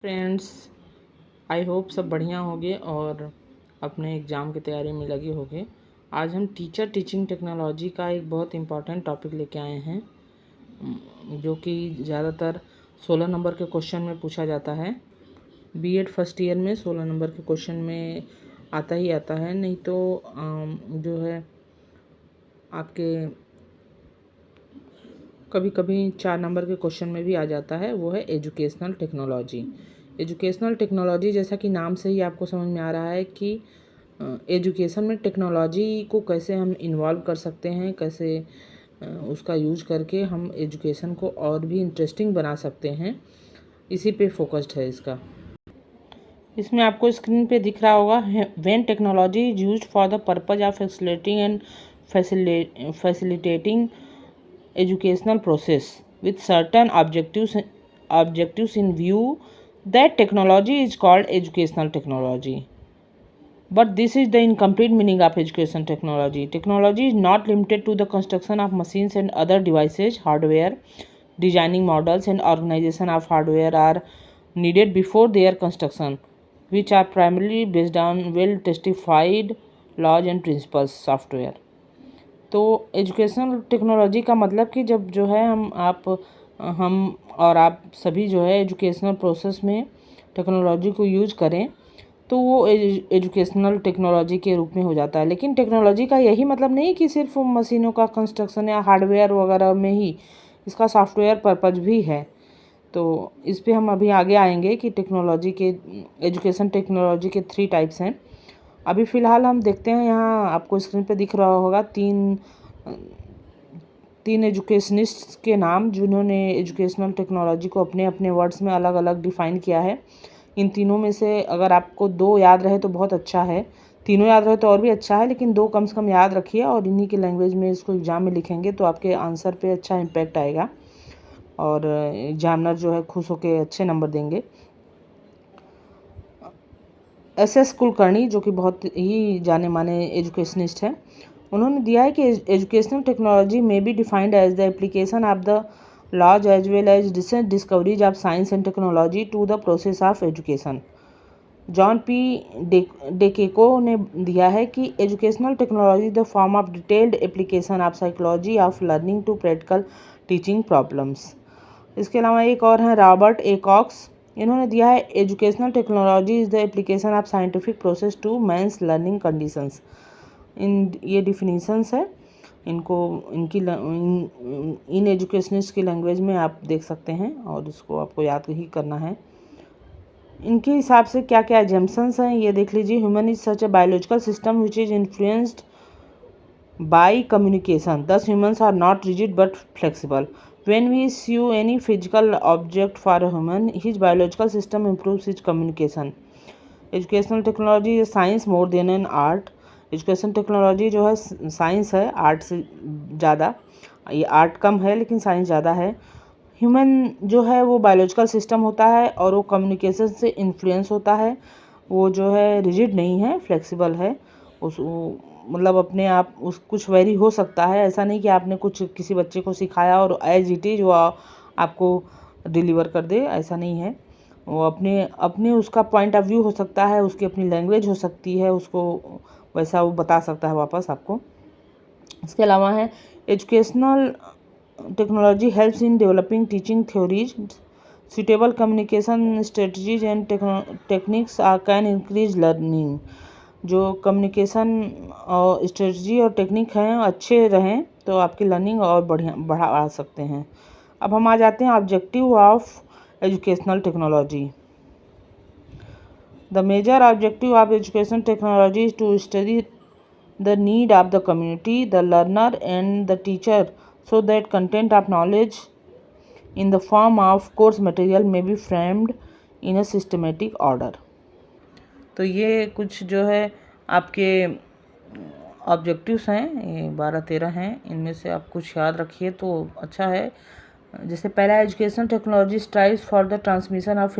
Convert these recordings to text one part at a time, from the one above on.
Friends, I hope सब बढ़िया होंगे और अपने एग्ज़ाम की तैयारी में लगे होंगे। आज हम टीचर टीचिंग टेक्नोलॉजी का एक बहुत इम्पॉर्टेंट टॉपिक लेके आए हैं, जो कि ज़्यादातर 16 नंबर के क्वेश्चन में पूछा जाता है। बीएड फर्स्ट ईयर में 16 नंबर के क्वेश्चन में आता ही आता है, नहीं तो जो है आपके कभी कभी 4 नंबर के क्वेश्चन में भी आ जाता है। वो है एजुकेशनल टेक्नोलॉजी। एजुकेशनल टेक्नोलॉजी, जैसा कि नाम से ही आपको समझ में आ रहा है कि एजुकेशन में टेक्नोलॉजी को कैसे हम इन्वॉल्व कर सकते हैं, कैसे उसका यूज करके हम एजुकेशन को और भी इंटरेस्टिंग बना सकते हैं, इसी पे फोकस्ड है इसका। इसमें आपको स्क्रीन पे दिख रहा होगा, when technology is used for the purpose of facilitating and facilitating educational process with certain objectives in view, that technology is called educational technology. But this is the incomplete meaning of education technology. Technology is not limited to the construction of machines and other devices. Hardware designing models and organization of hardware are needed before their construction, which are primarily based on well testified laws and principles. Software, तो educational technology का मतलब कि जब जो है हम और आप सभी जो है एजुकेशनल प्रोसेस में टेक्नोलॉजी को यूज करें, तो वो एजुकेशनल टेक्नोलॉजी के रूप में हो जाता है। लेकिन टेक्नोलॉजी का यही मतलब नहीं कि सिर्फ मशीनों का कंस्ट्रक्शन या हार्डवेयर वगैरह में ही, इसका सॉफ्टवेयर पर्पज भी है। तो इस पे हम अभी आगे आएंगे कि टेक्नोलॉजी के एजुकेशन टेक्नोलॉजी के 3 टाइप्स हैं। अभी फ़िलहाल हम देखते हैं, यहाँ आपको स्क्रीन पे दिख रहा होगा तीन एजुकेशनिस्ट के नाम, जिन्होंने एजुकेशनल टेक्नोलॉजी को अपने अपने वर्ड्स में अलग अलग डिफ़ाइन किया है। इन तीनों में से अगर आपको 2 याद रहे तो बहुत अच्छा है, तीनों याद रहे तो और भी अच्छा है, लेकिन 2 कम से कम याद रखिए और इन्हीं की लैंग्वेज में इसको एग्ज़ाम में लिखेंगे तो आपके आंसर पे अच्छा इम्पैक्ट आएगा और एग्जामिनर जो है खुश होकर अच्छे नंबर देंगे। एस कुलकर्णी, जो कि बहुत ही जाने माने एजुकेशनिस्ट हैं, उन्होंने दिया है कि एजुकेशनल टेक्नोलॉजी में be defined as the application of the laws as well as recent discoveries of science and technology to the process of education. John P Dececco ने दिया है कि educational technology the form of detailed application of psychology of learning to practical teaching problems. इसके अलावा एक और हैं Robert ए COX, इन्होंने दिया है educational technology is the application of scientific process to man's learning conditions. ये डिफिनीशंस है, इनको इन एजुकेशनिस्ट की लैंग्वेज में आप देख सकते हैं और इसको आपको याद ही करना है। इनके हिसाब से क्या क्या एजम्पशंस हैं ये देख लीजिए। Human is such a biological system which is influenced by communication, thus humans are not rigid but flexible. When we see any physical object for a human, his biological system improves his communication. Educational technology is science more than an art. Education technology जो है science है, art से ज़्यादा। ये art कम है लेकिन science ज़्यादा है। ह्यूमन जो है वो बायोलॉजिकल सिस्टम होता है और वो कम्युनिकेशन से इन्फ्लुएंस होता है। वो जो है रिजिड नहीं है, फ्लेक्सिबल है। मतलब अपने आप उस कुछ वेरी हो सकता है, ऐसा नहीं कि आपने कुछ किसी बच्चे को सिखाया और एज इट इज़ वो आपको डिलीवर कर दे, ऐसा नहीं है। वो अपने अपने उसका पॉइंट ऑफ व्यू हो सकता है, उसकी अपनी लैंग्वेज हो सकती है, उसको वैसा वो बता सकता है वापस आपको। इसके अलावा है educational technology helps in developing teaching theories, suitable communication strategies and techniques can increase learning. जो कम्युनिकेशन और स्ट्रेटजी और टेक्निक हैं अच्छे रहें तो आपकी लर्निंग और बढ़ा सकते हैं। अब हम आ जाते हैं objective of educational technology. The major objective of education technology is to study the need of the community, the learner and the teacher, so that content of knowledge in the form of course material may be framed in a systematic order. तो ये कुछ जो है आपके objectives हैं, ये 12-13 हैं, इनमें से आप कुछ याद रखिए तो अच्छा है। जैसे पहला, education technology strives for the transmission of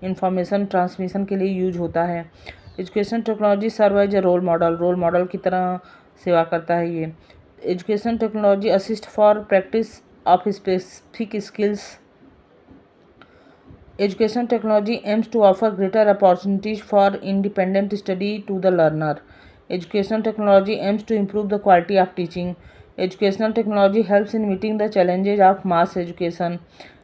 information transmission के लिए यूज होता है। Education technology serve as a role model की तरह सेवा करता है ये। Education technology assist for practice of specific skills Education technology aims to offer greater opportunities for independent study to the learner. Educational technology aims to improve the quality of teaching. Educational technology helps in meeting the challenges of mass education.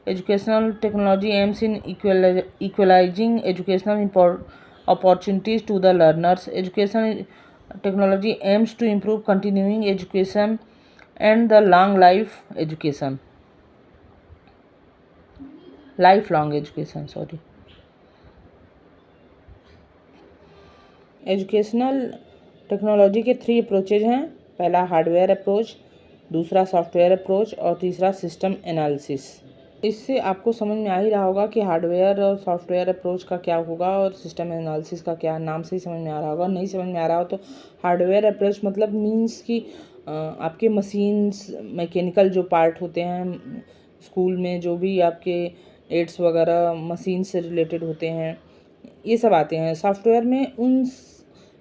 Educational technology aims in equalizing educational opportunities to the learners. Education technology aims to improve continuing education and the lifelong education, sorry. Educational technology के 3 approaches हैं। पहला hardware approach, दूसरा software approach और तीसरा system analysis. इससे आपको समझ में आ ही रहा होगा कि हार्डवेयर और सॉफ्टवेयर अप्रोच का क्या होगा और सिस्टम एनालिसिस का क्या, नाम से ही समझ में आ रहा होगा। नहीं समझ में आ रहा हो तो हार्डवेयर अप्रोच मतलब मीन्स कि आपके मशीन्स, मैकेनिकल जो पार्ट होते हैं स्कूल में, जो भी आपके एड्स वगैरह मशीन से रिलेटेड होते हैं, ये सब आते हैं। सॉफ्टवेयर में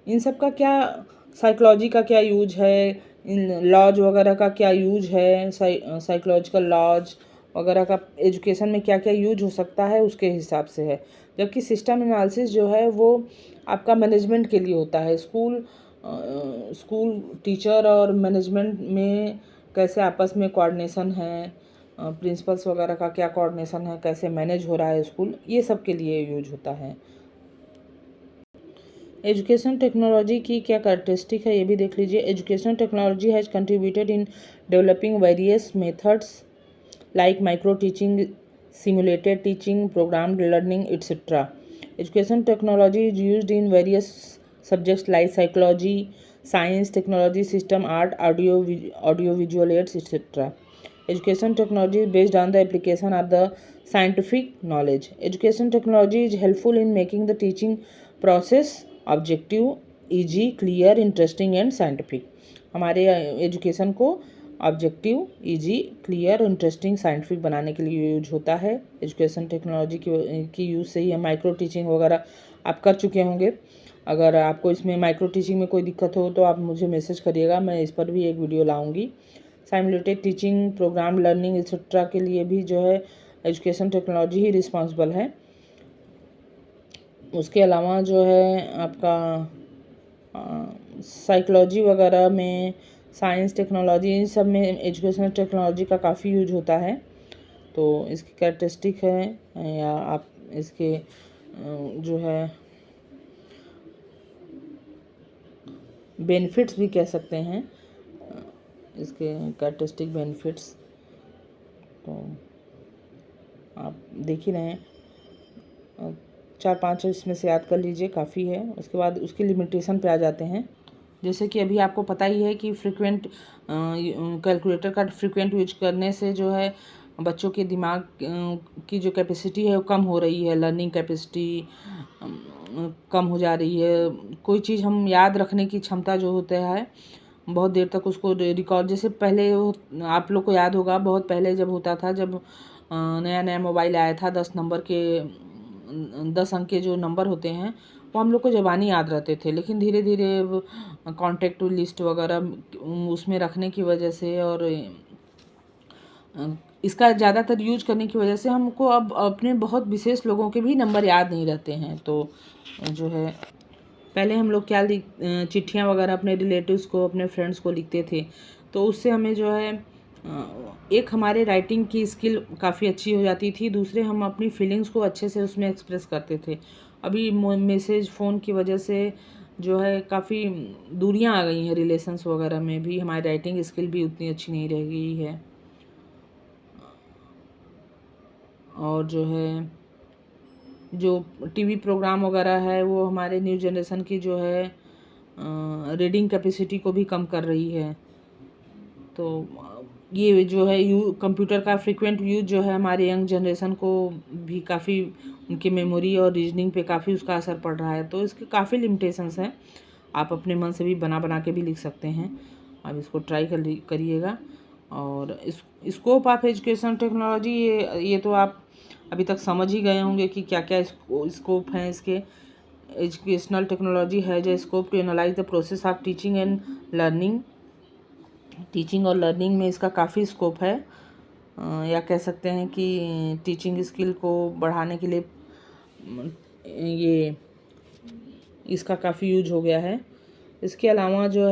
इन सब का क्या, साइकोलॉजी का क्या यूज है, इन लॉज वगैरह का क्या यूज है, साइकोलॉजिकल लॉज वगैरह का एजुकेशन में क्या क्या यूज हो सकता है उसके हिसाब से है। जबकि सिस्टम एनालिसिस जो है वो आपका मैनेजमेंट के लिए होता है। स्कूल टीचर और मैनेजमेंट में कैसे आपस में कोऑर्डिनेशन है, प्रिंसिपल्स वगैरह का क्या कोऑर्डिनेशन है, कैसे मैनेज हो रहा है स्कूल, ये सब के लिए यूज होता है। एजुकेशन टेक्नोलॉजी की क्या कैरेक्टरिस्टिक है ये भी देख लीजिए। Education technology has contributed in developing various methods like micro teaching, simulated teaching, programmed learning, etc. Education technology is used in various subjects like psychology, science, technology, system, art, audio visual aids, etc. Education technology is based on the application of the scientific knowledge. Education technology is helpful in making the teaching process objective, easy, clear, interesting and scientific. हमारे education को objective, easy, clear, interesting, scientific बनाने के लिए use होता है। Education technology की use से ही हम माइक्रो टीचिंग वगैरह आप कर चुके होंगे। अगर आपको इसमें माइक्रो टीचिंग में कोई दिक्कत हो तो आप मुझे मैसेज करिएगा, मैं इस पर भी एक वीडियो लाऊंगी। Simulated teaching, program learning etcetera के लिए भी जो है एजुकेशन टेक्नोलॉजी ही रिस्पॉन्सिबल है। उसके अलावा जो है आपका साइकोलॉजी वगैरह में, साइंस, टेक्नोलॉजी, इन सब में एजुकेशनल टेक्नोलॉजी का काफ़ी यूज होता है। तो इसकी कैरेक्टरिस्टिक है या आप इसके जो है बेनिफिट्स भी कह सकते हैं, इसके कैरेक्टरिस्टिक बेनिफिट्स तो आप देख ही रहे हैं। 4-5 इसमें से याद कर लीजिए, काफ़ी है। उसके बाद उसकी लिमिटेशन पे आ जाते हैं। जैसे कि अभी आपको पता ही है कि फ्रीक्वेंट कैलकुलेटर का फ्रीक्वेंट यूज करने से जो है बच्चों के दिमाग की जो कैपेसिटी है वो कम हो रही है, लर्निंग कैपेसिटी कम हो जा रही है। कोई चीज़ हम याद रखने की क्षमता जो होता है बहुत देर तक उसको रिकॉर्ड, जैसे पहले आप लोग को याद होगा बहुत पहले जब होता था, जब नया नया मोबाइल आया था, 10 अंक के जो नंबर होते हैं वो हम लोग को ज़बानी याद रहते थे। लेकिन धीरे धीरे कॉन्टैक्ट लिस्ट वगैरह उसमें रखने की वजह से और इसका ज़्यादातर यूज करने की वजह से हमको अब अपने बहुत विशेष लोगों के भी नंबर याद नहीं रहते हैं। तो जो है पहले हम लोग क्या चिट्ठियाँ वगैरह अपने रिलेटिव्स को, अपने फ्रेंड्स को लिखते थे, तो उससे हमें जो है एक हमारे राइटिंग की स्किल काफ़ी अच्छी हो जाती थी, दूसरे हम अपनी फीलिंग्स को अच्छे से उसमें एक्सप्रेस करते थे। अभी मैसेज फ़ोन की वजह से जो है काफ़ी दूरियां आ गई हैं, रिलेशंस वगैरह में भी हमारी राइटिंग स्किल भी उतनी अच्छी नहीं रह गई है। और जो है जो टीवी प्रोग्राम वगैरह है वो हमारे न्यू जनरेशन की जो है रीडिंग कैपेसिटी को भी कम कर रही है। तो ये जो है कंप्यूटर का फ्रीक्वेंट यूज जो है हमारे यंग जनरेशन को भी काफ़ी उनकी मेमोरी और रीजनिंग पे काफ़ी उसका असर पड़ रहा है। तो इसके काफ़ी लिमिटेशंस हैं, आप अपने मन से भी बना के भी लिख सकते हैं। आप इसको ट्राई करिएगा। और स्कोप ऑफ एजुकेशन टेक्नोलॉजी, ये तो आप अभी तक समझ ही गए होंगे कि क्या क्या स्कोप हैं इसके। एजुकेशनल टेक्नोलॉजी है जो scope to analyse the process of teaching and learning. Teaching और लर्निंग में इसका काफ़ी स्कोप है। या कह सकते हैं कि टीचिंग स्किल को बढ़ाने के लिए ये इसका काफ़ी यूज हो गया है। इसके अलावा जो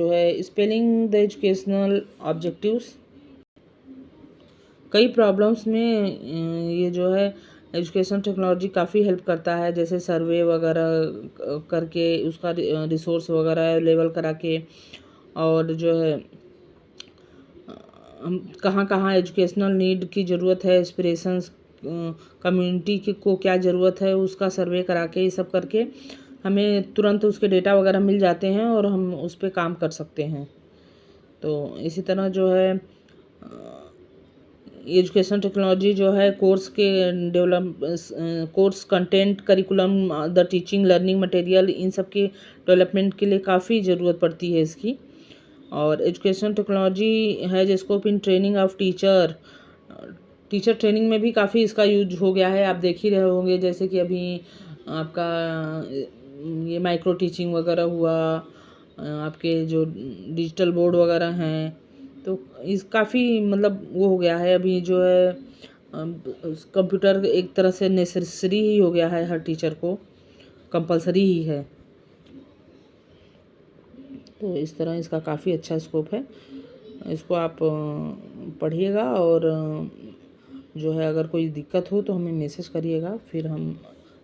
है स्पेलिंग द एजुकेशनल ऑब्जेक्टिव्स, कई प्रॉब्लम्स में ये जो है एजुकेशन टेक्नोलॉजी काफ़ी हेल्प करता है, जैसे सर्वे वगैरह करके उसका रिसोर्स वगैरह अवेलेबल करा के, और जो है हम कहाँ कहाँ एजुकेशनल नीड की ज़रूरत है, एस्पिरेशंस कम्युनिटी को क्या ज़रूरत है, उसका सर्वे करा के ये सब करके हमें तुरंत उसके डेटा वगैरह मिल जाते हैं और हम उस पर काम कर सकते हैं। तो इसी तरह जो है एजुकेशन टेक्नोलॉजी जो है course content curriculum the teaching learning material in सब के डेवलपमेंट के लिए काफ़ी ज़रूरत पड़ती है इसकी। और एजुकेशन टेक्नोलॉजी है scope in training of teacher training में भी काफ़ी इसका यूज हो गया है। आप देख ही रहे होंगे, जैसे कि अभी आपका ये माइक्रो टीचिंग वगैरह हुआ, आपके जो डिजिटल बोर्ड वगैरह हैं, तो इस काफ़ी मतलब वो हो गया है अभी जो है कंप्यूटर एक तरह से नेसेसरी ही हो गया है, हर टीचर को कंपलसरी ही है। तो इस तरह इसका काफ़ी अच्छा स्कोप है, इसको आप पढ़िएगा, और जो है अगर कोई दिक्कत हो तो हमें मैसेज करिएगा, फिर हम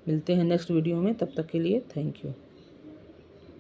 मिलते हैं नेक्स्ट वीडियो में। तब तक के लिए थैंक यू।